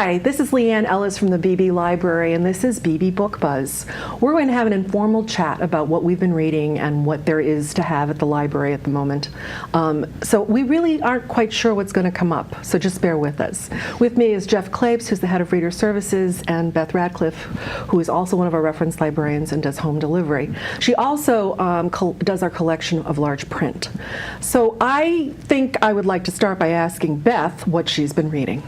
Hi, this is Leanne Ellis from the Beebe Library, and this is Beebe Book Buzz. We're going to have an informal chat about what we've been reading and what there is to have at the library at the moment. So we really aren't quite sure what's going to come up, so just bear with us. With me is Jeff Klapes, who's the head of Reader Services, and Beth Radcliffe, who is also one of our reference librarians and does home delivery. She also does our collection of large print. So I think I would like to start by asking Beth what she's been reading.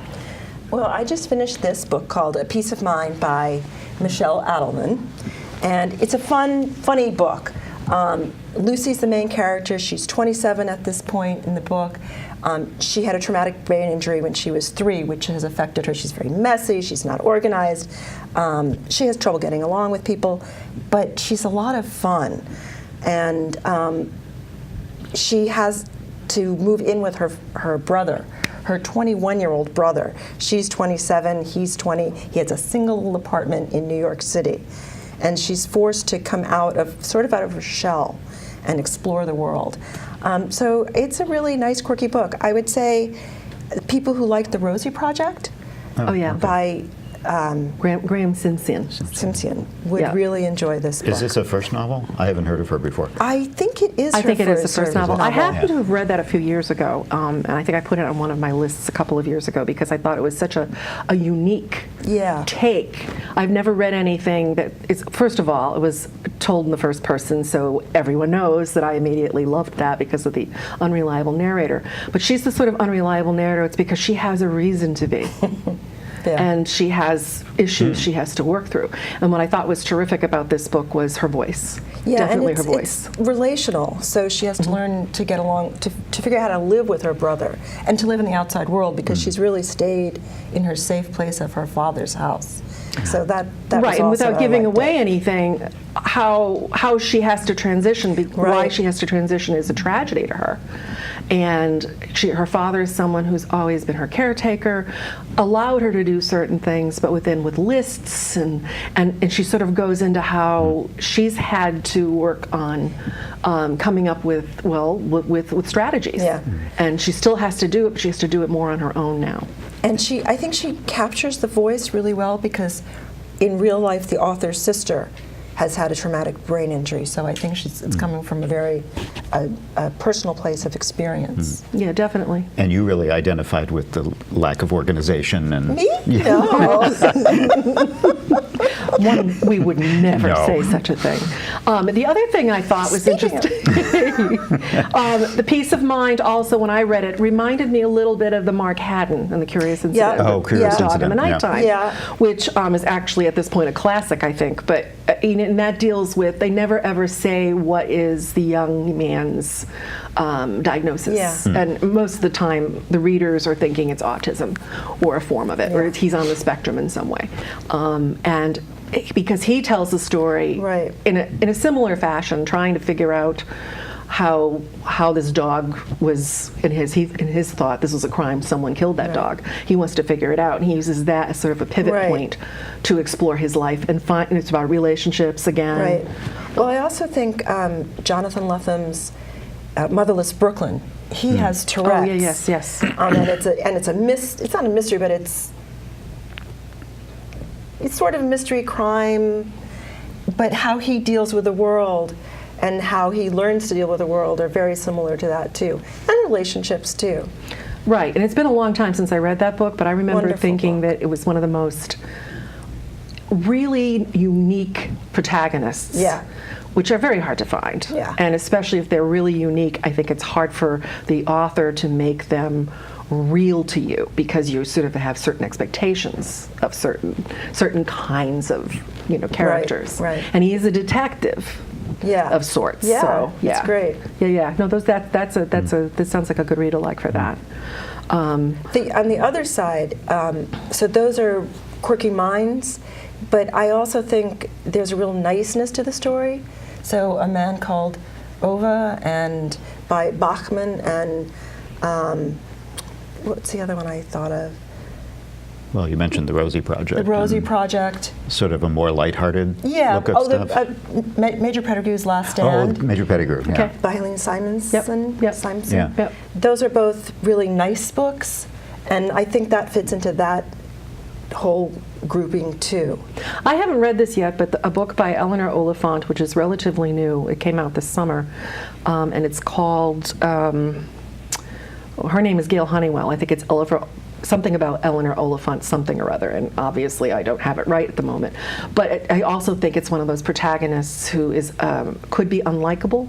Well, I just finished this book called A Peace of Mind by Michelle Adelman, and it's a funny book. Lucy's the main character. She's 27 at this point in the book. She had a traumatic brain injury when she was 3, which has affected her. She's very messy. She's not organized. She has trouble getting along with people, but she's a lot of fun. And she has to move in with her brother, her 21-year-old brother. She's 27, he's 20. He has a single little apartment in New York City. And she's forced to come out of her shell and explore the world. So it's a really nice, quirky book. I would say people who like The Rosie Project by Graham Simpson would really enjoy this book. Is this a first novel? I haven't heard of her before. I think it is. I think it is the first novel. I happen Yeah. to have read that a few years ago, and I think I put it on one of my lists a couple of years ago because I thought it was such a unique take. I've never read anything that is, first of all, it was told in the first person, so everyone knows that I immediately loved that because of the unreliable narrator. But she's the sort of unreliable narrator, it's because she has a reason to be. Yeah. And she has issues she has to work through. And what I thought was terrific about this book was her voice. Yeah, definitely and her voice. It's relational, so she has to learn to get along, to figure out how to live with her brother and to live in the outside world because she's really stayed in her safe place of her father's house. So that right, was and without giving away it. anything, how she has to transition, why she has to transition is a tragedy to her. And her father is someone who's always been her caretaker, allowed her to do certain things, but with lists, and she sort of goes into how she's had to work on coming up with strategies. Yeah. And she still has to do it, but she has to do it more on her own now. And I think she captures the voice really well because in real life, the author's sister has had a traumatic brain injury, so I think it's coming from a very personal place of experience. Yeah, definitely. And you really identified with the lack of organization and me? No. We would never say such a thing. The other thing I thought was interesting, The Peace of Mind also, when I read it, reminded me a little bit of the Mark Haddon and the Curious Incident. Oh, Curious Dog in Incident. the Nighttime, which is actually at this point a classic, I think. But and that deals with, they never ever say what is the young man's diagnosis. Yeah. And most of the time, the readers are thinking it's autism or a form of it, or he's on the spectrum in some way. And because he tells the story in a similar fashion, trying to figure out how this dog was, in his thought, this was a crime, someone killed that dog. He wants to figure it out, and he uses that as sort of a pivot point to explore his life and it's about relationships again. Right. Well, I also think Jonathan Lethem's Motherless Brooklyn, he has Tourette's. Oh, yeah, yes. It's not a mystery, but it's sort of mystery crime, but how he deals with the world and how he learns to deal with the world are very similar to that too, and relationships too. Right, and it's been a long time since I read that book, but I remember thinking that it was one of the most really unique protagonists, which are very hard to find. Yeah. And especially if they're really unique, I think it's hard for the author to make them real to you because you sort of have certain expectations of certain kinds of characters. Right. And he is a detective. Of sorts. Yeah, so, it's great. Yeah. No, that sounds like a good read alike for that. On the other side, so those are quirky minds, but I also think there's a real niceness to the story. So A Man Called Ova and by Bachman and what's the other one I thought of? Well, you mentioned the Rosie Project. The Rosie Project. Sort of a more lighthearted look at stuff. Major Pettigrew's Last Stand. Oh, Major Pettigrew. Okay. By Helene Simonson. Simonson. Yeah. Those are both really nice books, and I think that fits into that whole grouping too. I haven't read this yet, but a book by Eleanor Oliphant, which is relatively new, it came out this summer, and it's called, her name is Gail Honeywell. I think it's something about Eleanor Oliphant, something or other, and obviously I don't have it right at the moment. But I also think it's one of those protagonists who is could be unlikable,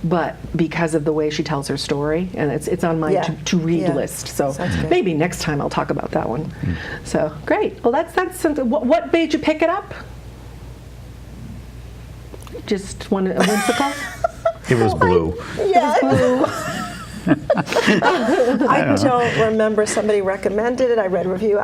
but because of the way she tells her story, and it's on my to read list. So maybe next time I'll talk about that one. So great. Well, that's something. What made you pick it up? Just one whimsical. It was blue. Yes. I don't remember. Somebody recommended it. I read a review.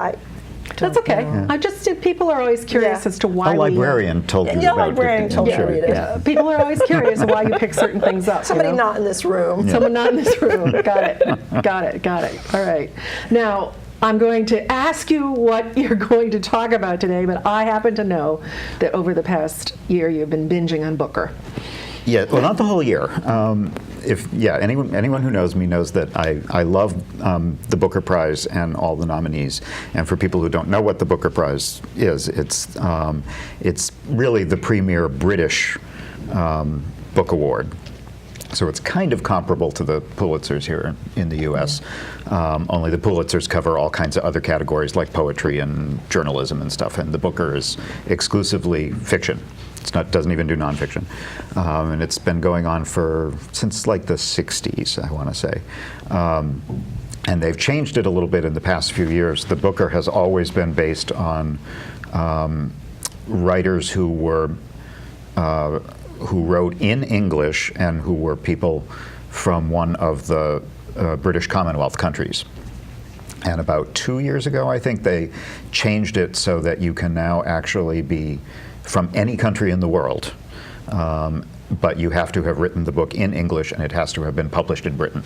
That's okay. I just people are always curious as to why. A librarian told you about it. Librarian told me to read it. Yeah. People are always curious why you pick certain things up. Somebody not in this room. Someone not in this room. Got it. All right. Now, I'm going to ask you what you're going to talk about today, but I happen to know that over the past year you've been binging on Booker. Yeah, well, not the whole year. Anyone who knows me knows that I love the Booker Prize and all the nominees. And for people who don't know what the Booker Prize is, it's really the premier British book award. So it's kind of comparable to the Pulitzers here in the U.S. Only the Pulitzers cover all kinds of other categories like poetry and journalism and stuff, and the Booker is exclusively fiction. Doesn't even do nonfiction, and it's been going on since like the 60s, I want to say. And they've changed it a little bit in the past few years. The Booker has always been based on writers who wrote in English and who were people from one of the British Commonwealth countries. And about 2 years ago, I think, they changed it so that you can now actually be from any country in the world, but you have to have written the book in English and it has to have been published in Britain.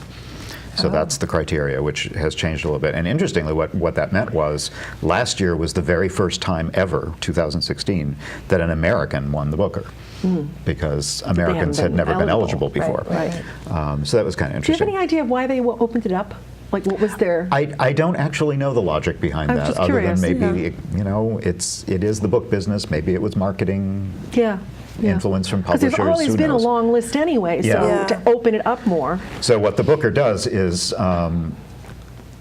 So that's the criteria, which has changed a little bit. And interestingly, what that meant was last year was the very first time ever, 2016, that an American won the Booker. Because Americans had never been eligible before. Right. So that was kind of interesting. Do you have any idea why they opened it up? Like, what was their? I don't actually know the logic behind that, just other curious, than maybe it is the book business. Maybe it was marketing. Influence from publishers. Because there's always been a long list anyway, so to open it up more. So what the Booker does is,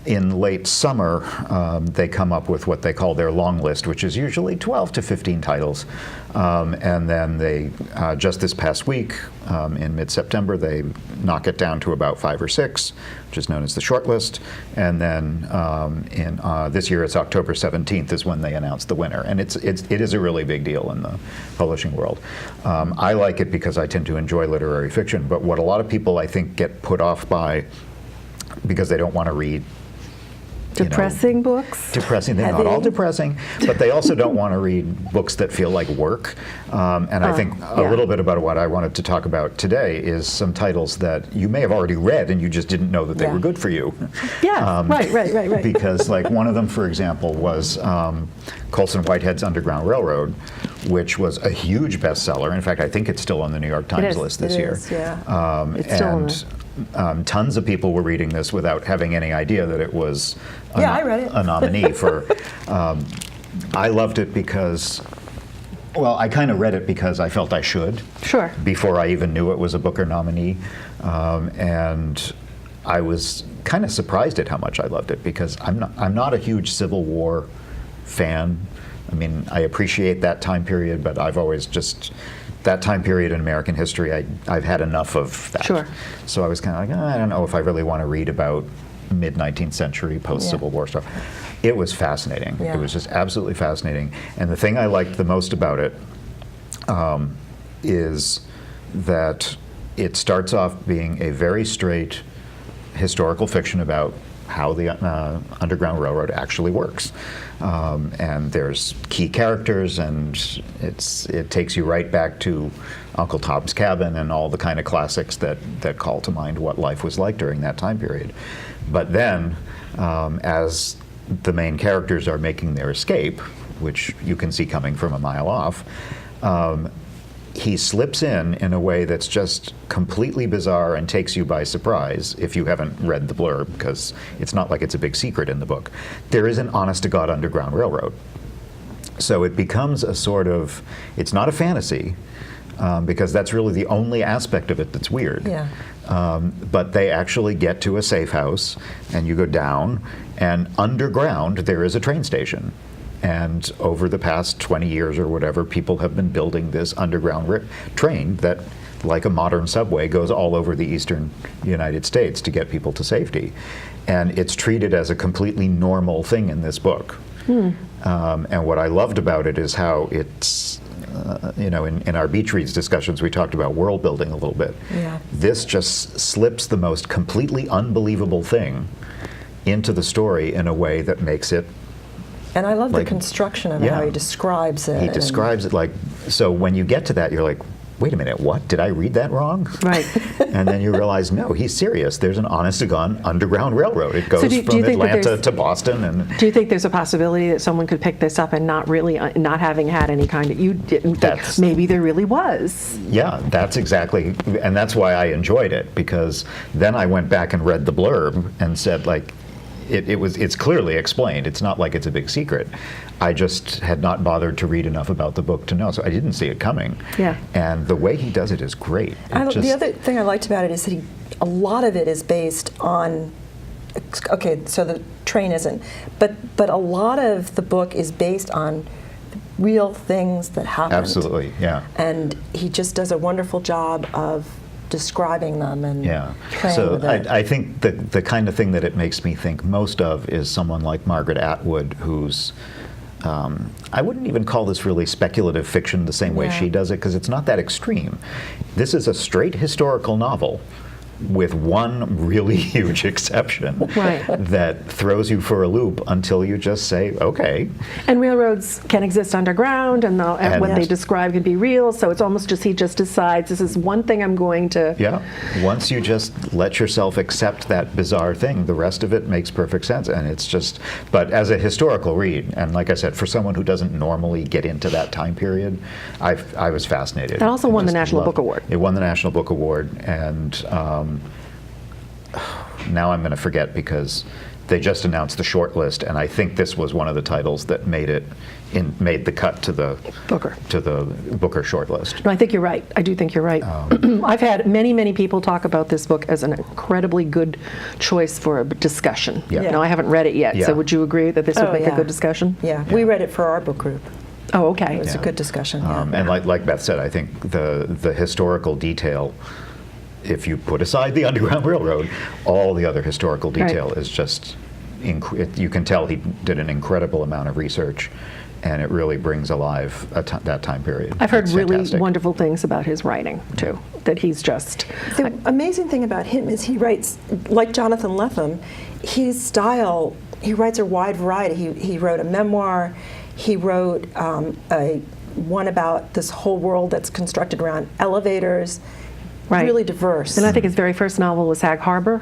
in late summer, they come up with what they call their long list, which is usually 12 to 15 titles. And then they, just this past week, in mid-September, they knock it down to about 5 or 6, which is known as the short list. And then this year, it's October 17th is when they announce the winner. And it is a really big deal in the publishing world. I like it because I tend to enjoy literary fiction, but what a lot of people, I think, get put off by, because they don't want to read depressing books? Depressing. They're not all depressing, but they also don't want to read books that feel like work. And I think a little bit about what I wanted to talk about today is some titles that you may have already read and you just didn't know that they were good for you. Yeah, right. Because like one of them, for example, was Colson Whitehead's Underground Railroad, which was a huge bestseller. In fact, I think it's still on the New York Times list this year. It's still on there. Tons of people were reading this without having any idea that it was I read it. a nominee for. I loved it because, well, I kind of read it because I felt I should. Sure. Before I even knew it was a Booker nominee, and I was kind of surprised at how much I loved it because I'm not a huge Civil War fan. I mean, I appreciate that time period, but I've always just. That time period in American history, I've had enough of that. Sure. So I was kind of like, I don't know if I really want to read about mid-19th century, post-Civil War stuff. It was fascinating. Yeah. It was just absolutely fascinating. And the thing I liked the most about it is that it starts off being a very straight historical fiction about how the Underground Railroad actually works. And there's key characters, and it takes you right back to Uncle Tom's Cabin and all the kind of classics that call to mind what life was like during that time period. But then, as the main characters are making their escape, which you can see coming from a mile off, he slips in a way that's just completely bizarre and takes you by surprise if you haven't read the blurb, because it's not like it's a big secret in the book. There is an honest-to-God Underground Railroad. So it becomes a sort of, it's not a fantasy, because that's really the only aspect of it that's weird. Yeah. But they actually get to a safe house, and you go down, and underground there is a train station. And over the past 20 years or whatever, people have been building this underground train that, like a modern subway, goes all over the eastern United States to get people to safety. And it's treated as a completely normal thing in this book. And what I loved about it is how it's, in our Beach Reads discussions, we talked about world building a little bit. Yeah. This just slips the most completely unbelievable thing into the story in a way that makes it. And I love the Like, construction of it, how yeah. he describes it. He describes it like, so when you get to that, you're like, wait a minute, what? Did I read that wrong? Right. And then you realize, no, he's serious. There's an honest-to-God Underground Railroad. It goes do you from think that Atlanta there's- to Boston. And Do you think there's a possibility that someone could pick this up and not really, not having had any kind of, you didn't think, That's- maybe there really was? yeah, that's exactly, and that's why I enjoyed it, because then I went back and read the blurb and said, like, it's clearly explained. It's not like it's a big secret. I just had not bothered to read enough about the book to know, so I didn't see it coming. Yeah. And the way he does it is great. The other thing I liked about it is that a lot of it is based on, okay, so the train isn't, but a lot of the book is based on real things that happened. Absolutely, yeah. And he just does a wonderful job of describing them and Yeah. playing So with it. I think the kind of thing that it makes me think most of is someone like Margaret Atwood, who's, I wouldn't even call this really speculative fiction the same way Yeah. she does it, because it's not that extreme. This is a straight historical novel with one really huge exception Right. that throws you for a loop until you just say, okay. And railroads can exist underground, and what they Yes. describe can be real, so it's almost just, he just decides, this is one thing I'm going to... Yeah, once you just let yourself accept that bizarre thing, the rest of it makes perfect sense. And it's just, but as a historical read, and like I said, for someone who doesn't normally get into that time period, I was fascinated. It also I won the just National loved Book Award. It won the National Book Award, and now I'm going to forget, because they just announced the short list, and I think this was one of the titles that made the cut to the Booker short list. No, I think you're right. I do think you're right. I've had many people talk about this book as an incredibly good choice for a discussion. Yeah. No, I haven't read it yet, Yeah. so would you agree that this would Oh, make a yeah. good discussion? Yeah, we read it for our book group. Oh, okay. It was a Yeah. good discussion. Yeah. And like Beth said, I think the historical detail, if you put aside the Underground Railroad, all the other historical detail Right. is just, you can tell he did an incredible amount of research, and it really brings alive that time period. I've heard It's really fantastic. wonderful things about his writing, too, that he's just... The amazing thing about him is he writes, like Jonathan Lethem, his style, he writes a wide variety. He wrote a memoir, he wrote one about this whole world that's constructed around elevators, Right. really diverse. And I think his very first novel was Sag Harbor.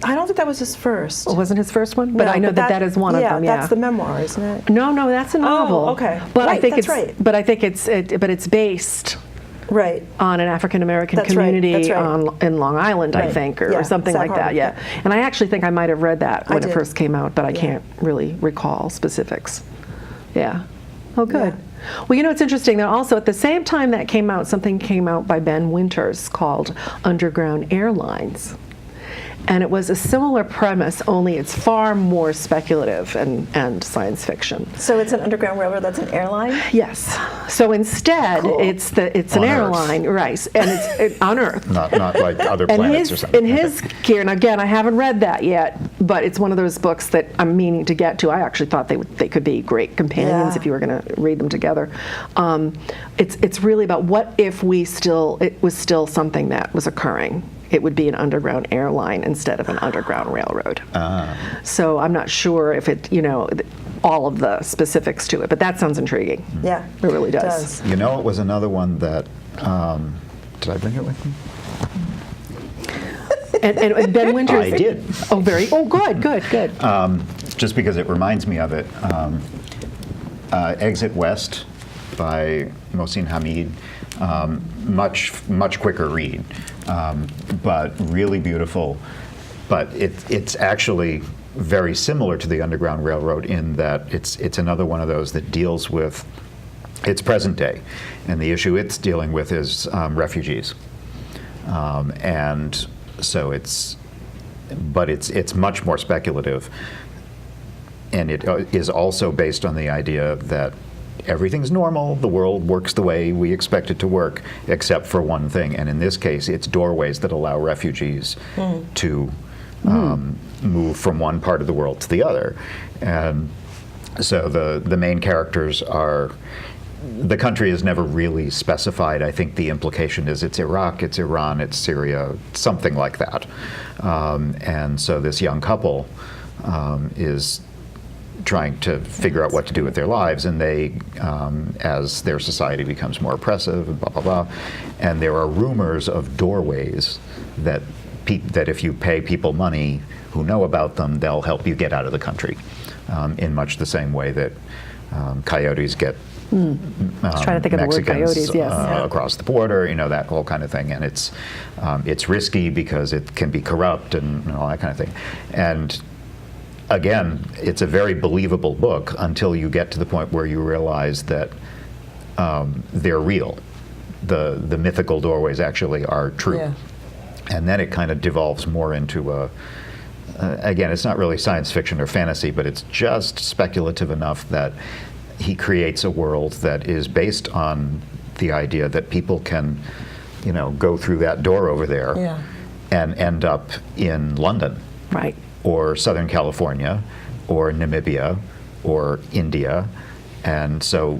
I don't think that was his first. It wasn't his first one, but I know that is one of them. Yeah, that's the memoir, isn't it? No, that's a novel. okay. But I Right, think that's it's right. but I think it's based Right. on an African American That's right, community that's right. in Long Island, I Right. think, or Yeah, something Sag like that. Harbor, Yeah. yeah. And I actually think I might have read that when it did. first came out, but I Yeah. can't really recall specifics. Yeah. Oh, good. Yeah. Well, it's interesting that also at the same time that came out, something came out by Ben Winters called Underground Airlines. And it was a similar premise, only it's far more speculative and science fiction. So it's an underground railroad that's an airline? Yes. So instead, Cool. it's an On Earth. airline, right? And it's on Earth. Not like other And planets or something. in his gear, and again, I haven't read that yet, but it's one of those books that I'm meaning to get to. I actually thought they could be great companions Yeah. if you were going to read them together. It's really about what if it was still something that was occurring. It would be an underground airline instead of an underground railroad. So I'm not sure if all of the specifics to it, but that sounds intriguing. Yeah. It really does. You know, it was another one that, did I bring it with me? And Ben Winters. I did. Good. Just because it reminds me of it. Exit West by Mohsin Hamid. Much quicker read, but really beautiful. But it's actually very similar to the Underground Railroad in that it's another one of those that deals with its present day, and the issue it's dealing with is refugees, and so it's much more speculative, and it is also based on the idea that everything's normal, the world works the way we expect it to work, except for one thing, and in this case, it's doorways that allow refugees to move from one part of the world to the other. And so the main characters are, the country is never really specified. I think the implication is it's Iraq, it's Iran, it's Syria, something like that. And so this young couple is trying to figure out what to do with their lives, and they, as their society becomes more oppressive, and blah, blah, blah, and there are rumors of doorways that if you pay people money who know about them, they'll help you get out of the country, in much the same way that coyotes get I was trying to think of the word Mexicans coyotes, yes. across the border, that whole kind of thing, and it's risky because it can be corrupt and all that kind of thing. And again, it's a very believable book until you get to the point where you realize that they're real. The mythical doorways actually are true. Yeah. And then it kind of devolves more into again, it's not really science fiction or fantasy, but it's just speculative enough that he creates a world that is based on the idea that people can, go through that door over there and end up in London. Right. Or Southern California, or Namibia, or India, and so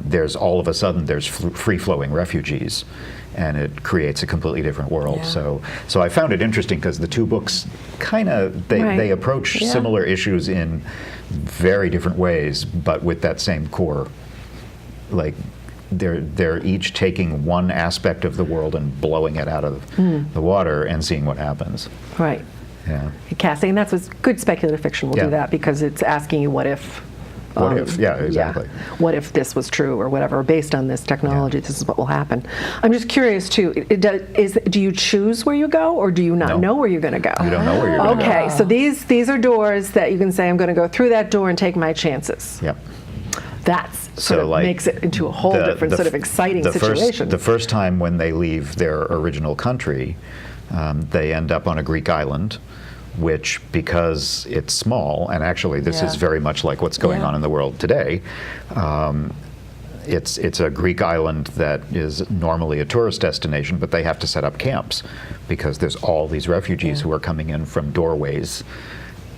there's all of a sudden there's free-flowing refugees, and it creates a completely different world. Yeah. So I found it interesting because the two books kind of they approach similar issues in very different ways, but with that same core. Like they're each taking one aspect of the world and blowing it out of the water and seeing what happens. Right. Yeah. Casting, and that's what good speculative fiction will do that, because it's asking you what if. What if? Yeah, exactly. What if this was true or whatever, based on this technology, this is what will happen. I'm just curious too, do you choose where you go, or do you not know where you're going to go? You don't know where you're going to go. Okay, so these are doors that you can say, I'm going to go through that door and take my chances. Yep. That's sort of makes it into a whole different sort of exciting situation. The first time when they leave their original country, they end up on a Greek island, which, because it's small, and actually this is very much like what's going on in the world today, it's a Greek island that is normally a tourist destination, but they have to set up camps because there's all these refugees who are coming in from doorways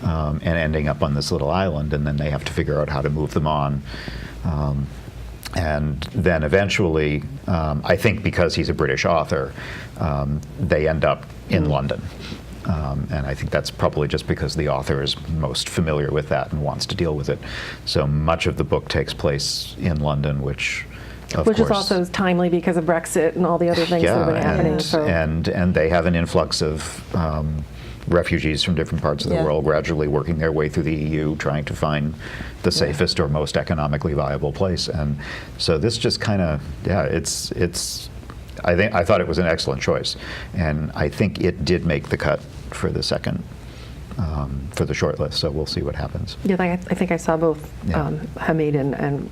and ending up on this little island, and then they have to figure out how to move them on. And then eventually, I think because he's a British author, they end up in London. And I think that's probably just because the author is most familiar with that and wants to deal with it. So much of the book takes place in London, which course, is also timely because of Brexit and all the other things that have been happening. And they have an influx of refugees from different parts of the world gradually working their way through the EU, trying to find the safest or most economically viable place. And so this just kind of, I thought it was an excellent choice, and I think it did make the cut for the second, for the short list. So we'll see what happens. Yeah, I think I saw both Hamid and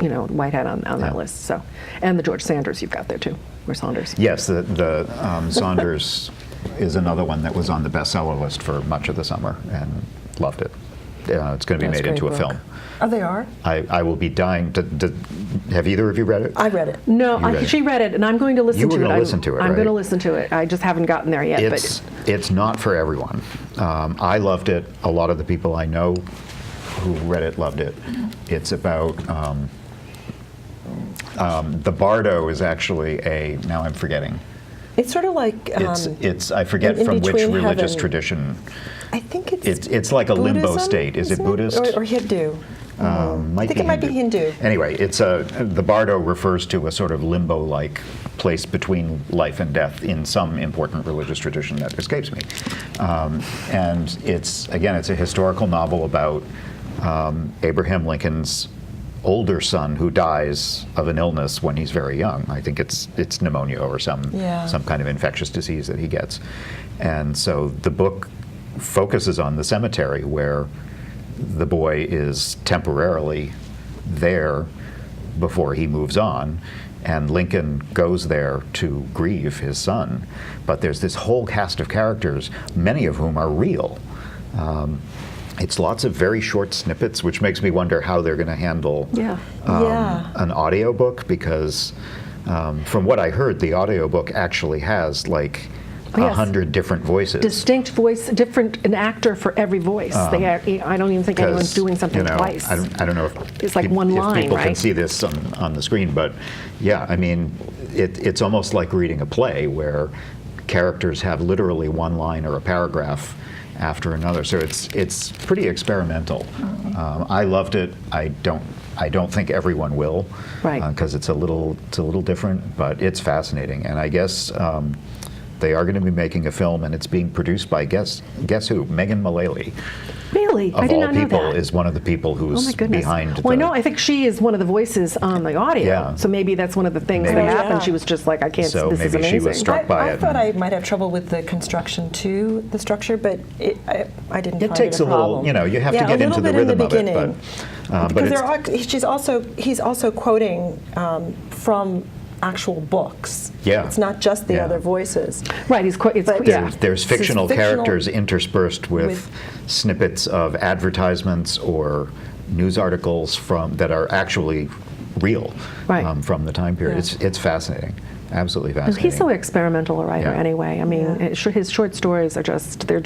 Whitehead on that list. So, and the George Sanders you've got there too, or Saunders. Yes, the Saunders is another one that was on the bestseller list for much of the summer, and loved it. It's going to be made into a film. Oh, they are? I will be dying to. Have either of you read it? I read it. No, she read it, and I'm going to listen to it. You were going to listen to it, right? I'm going to listen to it. I just haven't gotten there yet. It's not for everyone. I loved it. A lot of the people I know who read it loved it. It's about the Bardo is actually now I'm forgetting. It's sort of like it's I forget from which religious tradition. I think it's like a Buddhism, limbo state. Is it Buddhist or Hindu? I think it might be Hindu. Anyway, the Bardo refers to a sort of limbo-like place between life and death in some important religious tradition that escapes me. And it's a historical novel about Abraham Lincoln's older son who dies of an illness when he's very young. I think it's pneumonia or some kind of infectious disease that he gets. And so the book focuses on the cemetery where the boy is temporarily there before he moves on, and Lincoln goes there to grieve his son. But there's this whole cast of characters, many of whom are real. It's lots of very short snippets, which makes me wonder how they're going to handle an audiobook, because from what I heard, the audiobook actually has like 100 different voices. Distinct voice, an actor for every voice. I don't even think anyone's doing something twice. I don't know if it's like one line, people right? can see this on the screen, but yeah, I mean, it's almost like reading a play where characters have literally one line or a paragraph after another. So it's pretty experimental. I loved it. I don't think everyone will, right? Because it's a little different, but it's fascinating. And I guess they are going to be making a film, and it's being produced by guess who? Megan Mullally. Really? I did not know that. Of all people, is one of the people who's behind. Well, I know. I think she is one of the voices on the audio. Yeah. So maybe that's one of the things that happened. She was just like, I can't. So this is maybe amazing. she was struck by it. I thought I might have trouble with the construction to the structure, but I didn't. It find takes it a little. problem. You have to get into the rhythm of it. But because he's also quoting from actual books. Yeah. It's not just the other voices. Right. There's fictional characters interspersed with snippets of advertisements or news articles that are actually real from the time period. It's fascinating. Absolutely fascinating. He's so experimental a writer anyway. I mean, his short stories are they're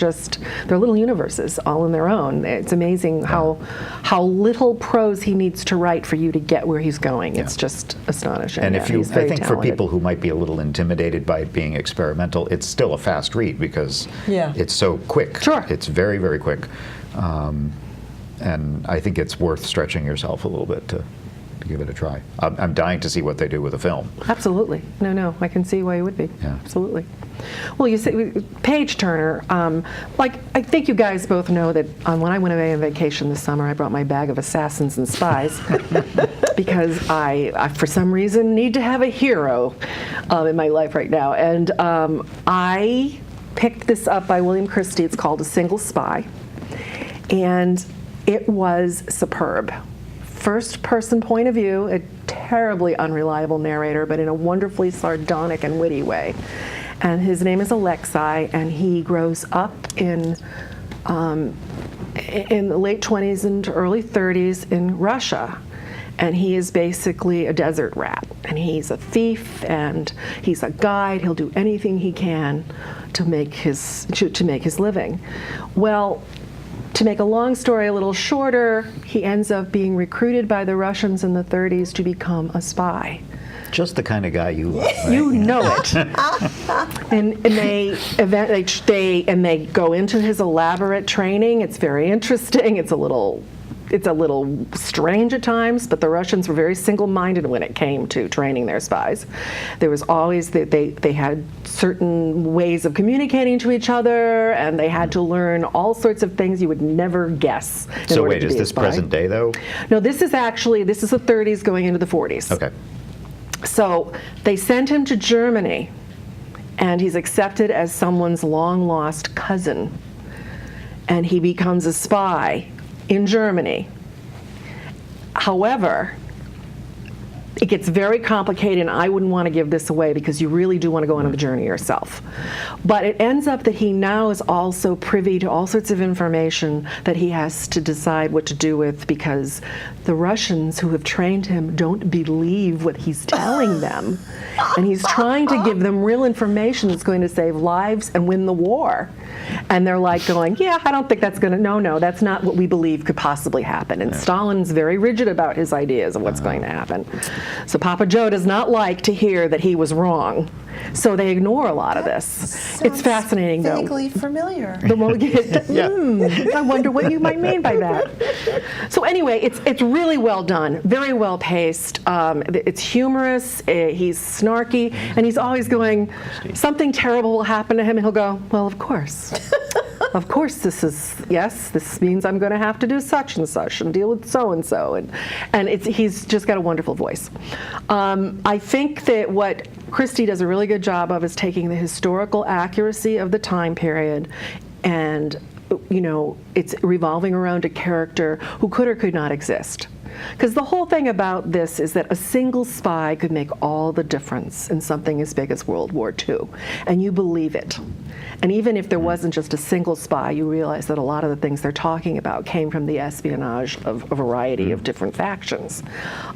little universes all in their own. It's amazing how little prose he needs to write for you to get where he's going. It's just astonishing. And I think talented. for people who might be a little intimidated by it being experimental, it's still a fast read because it's so quick. Sure. It's very, very quick. And I think it's worth stretching yourself a little bit to give it a try. I'm dying to see what they do with a film. Absolutely. No, I can see why you would be. Yeah. Absolutely. Well, you say Page Turner. I think you guys both know that when I went away on vacation this summer, I brought my bag of assassins and spies because I, for some reason, need to have a hero in my life right now. And I picked this up by William Christie. It's called A Single Spy, and it was superb. First-person point of view, a terribly unreliable narrator, but in a wonderfully sardonic and witty way. And his name is Alexei, and he grows up in the late 20s into early 30s in Russia. And he is basically a desert rat. And he's a thief, and he's a guide. He'll do anything he can to make his living. Well, to make a long story a little shorter, he ends up being recruited by the Russians in the 30s to become a spy. Just the kind of guy you love. Right? You know it. and they go into his elaborate training. It's very interesting. It's a little strange at times, but the Russians were very single-minded when it came to training their spies. There was always they had certain ways of communicating to each other, and they had to learn all sorts of things you would never guess. So wait, is this present day though? No, this is the 30s going into the 40s. Okay. So they send him to Germany, and he's accepted as someone's long-lost cousin, and he becomes a spy in Germany. However, it gets very complicated, and I wouldn't want to give this away because you really do want to go on the journey yourself. But it ends up that he now is also privy to all sorts of information that he has to decide what to do with, because the Russians who have trained him don't believe what he's telling them. And he's trying to give them real information that's going to save lives and win the war. And they're like going, yeah, I don't think that's going to, no, that's not what we believe could possibly happen. And Stalin's very rigid about his ideas of what's going to happen. So Papa Joe does not like to hear that he was wrong. So they ignore a lot of this. It's fascinating, though. Vaguely familiar. I wonder what you might mean by that. So anyway, it's really well done, very well paced. It's humorous. He's snarky, and he's always going, something terrible will happen to him, and he'll go, well, of course. of course this means I'm going to have to do such and such and deal with so and so, and he's just got a wonderful voice. I think that what Christie does a really good job of is taking the historical accuracy of the time period, and it's revolving around a character who could or could not exist. Because the whole thing about this is that a single spy could make all the difference in something as big as World War II, and you believe it. And even if there wasn't just a single spy, you realize that a lot of the things they're talking about came from the espionage of a variety of different factions.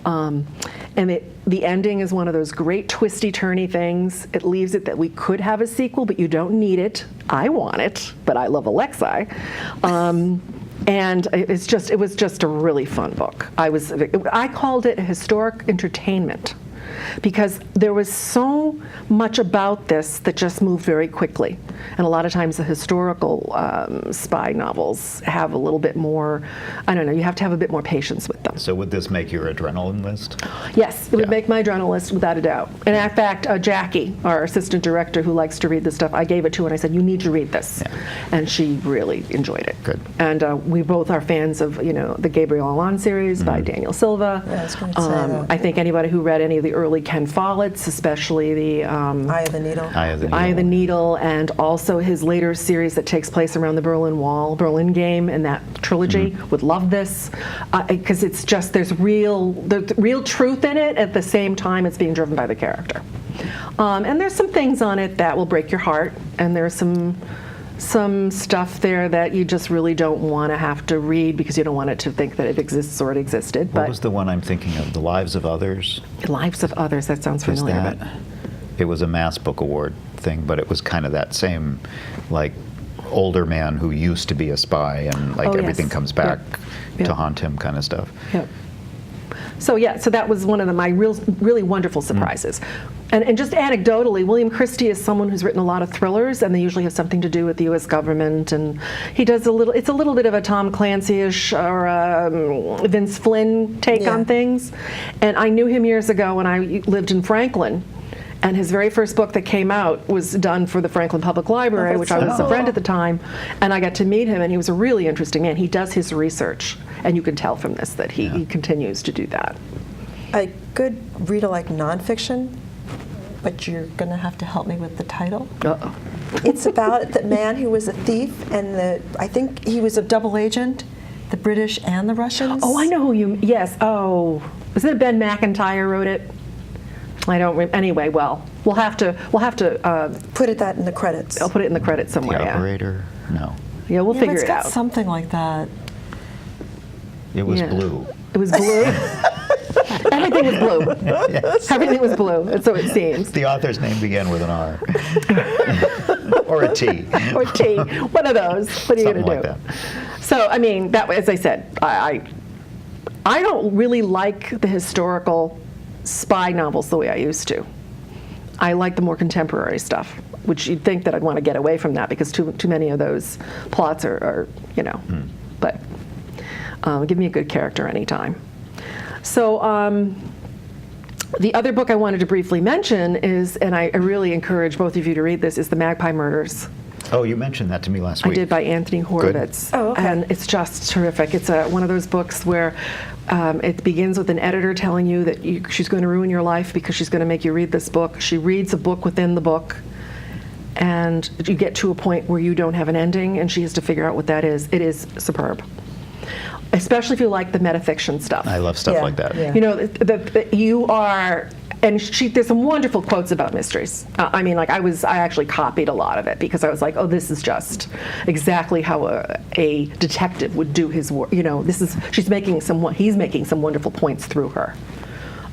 And the ending is one of those great twisty-turny things. It leaves it that we could have a sequel, but you don't need it. I want it, but I love Alexei. And it was just a really fun book. I called it a historic entertainment because there was so much about this that just moved very quickly. And a lot of times the historical spy novels have a little bit more, I don't know, you have to have a bit more patience with them. So would this make your adrenaline list? Yes, it would make my adrenaline list without a doubt. And in fact, Jackie, our assistant director who likes to read this stuff, I gave it to her and I said, you need to read this. Yeah. And she really enjoyed it. Good. And we both are fans of, the Gabriel Allon series by Daniel Silva. Yeah, I was going to say that. I think anybody who read any of the early Ken Follett's, especially the Eye of the Needle. Eye of the Needle. Eye of the Needle, and also his later series that takes place around the Berlin Wall, Berlin Game, and that trilogy would love this because it's just there's real truth in it at the same time it's being driven by the character. And there's some things on it that will break your heart, and there's some stuff there that you just really don't want to have to read because you don't want it to think that it exists or it existed. What was the one I'm thinking of? The Lives of Others? Lives of Others, that sounds familiar. It was a Mass Book Award thing, but it was kind of that same, older man who used to be a spy and everything comes back to haunt him kind of stuff. Yep. So that was one of my really wonderful surprises. And just anecdotally, William Christie is someone who's written a lot of thrillers, and they usually have something to do with the U.S. government. And he does it's a little bit of a Tom Clancy-ish or Vince Flynn take on things. And I knew him years ago when I lived in Franklin. And his very first book that came out was done for the Franklin Public Library, which I was a friend at the time. And I got to meet him, and he was a really interesting man. He does his research, and you can tell from this that he continues to do that. I could read nonfiction, but you're going to have to help me with the title. Uh-oh. It's about the man who was a thief, and I think he was a double agent, the British and the Russians. Oh, I know who you. Yes. Oh, was it Ben McIntyre wrote it? I don't. Anyway, well, we'll have to. Put that in the credits. I'll put it in the credits somewhere. The Operator? No. Yeah, we'll figure it out. Something like that. It was blue. It was blue. Everything was blue. Yes. Everything was blue, and so it seems. The author's name began with an R. Or a T. Or T. One of those. What are you going to do? Something like that. So, I mean, as I said, I don't really like the historical spy novels the way I used to. I like the more contemporary stuff, which you'd think that I'd want to get away from that because too many of those plots are But give me a good character anytime. So the other book I wanted to briefly mention is, and I really encourage both of you to read this, is The Magpie Murders. Oh, you mentioned that to me last week. I did, by Anthony Horowitz. Good. Oh, okay. And it's just terrific. It's one of those books where it begins with an editor telling you that she's going to ruin your life because she's going to make you read this book. She reads a book within the book, and you get to a point where you don't have an ending, and she has to figure out what that is. It is superb. Especially if you like the metafiction stuff. I love stuff like that. Yeah. You are, and there's some wonderful quotes about mysteries. I actually copied a lot of it because I was like, oh, this is just exactly how a detective would do his work. He's making some wonderful points through her.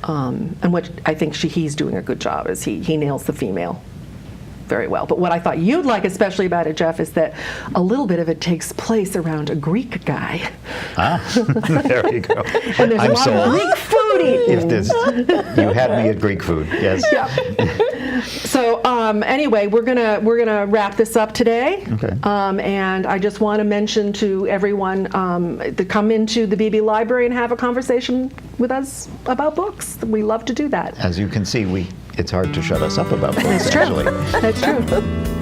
And what I think he's doing a good job is he nails the female very well. But what I thought you'd like especially about it, Jeff, is that a little bit of it takes place around a Greek guy. There you go. And there's I'm a lot of Greek food eaten. You had me at Greek food, yes. Yeah. So anyway, we're gonna wrap this up today. Okay. And I just want to mention to everyone to come into the Beebe Library and have a conversation with us about books. We love to do that. As you can see, it's hard to shut us up about books, That's true. actually. That's true.